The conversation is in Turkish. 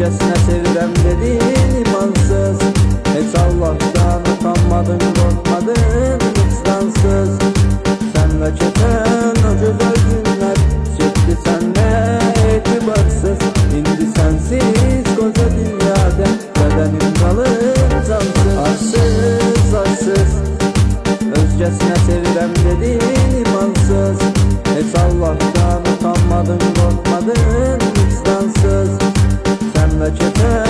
Özcesine sevirem dedin imansız. Hiç Allah'tan utanmadın, korkmadın vicdansız. Senle geçen o güzel günler çıktı senle itibarsız. Şimdi sensiz koca dünyada bedenim kalır cansız. Arsız arsız özcesine sevirem dedin imansız. Hiç Allah'tan utanmadın, korkmadın vicdansız. Senle geçen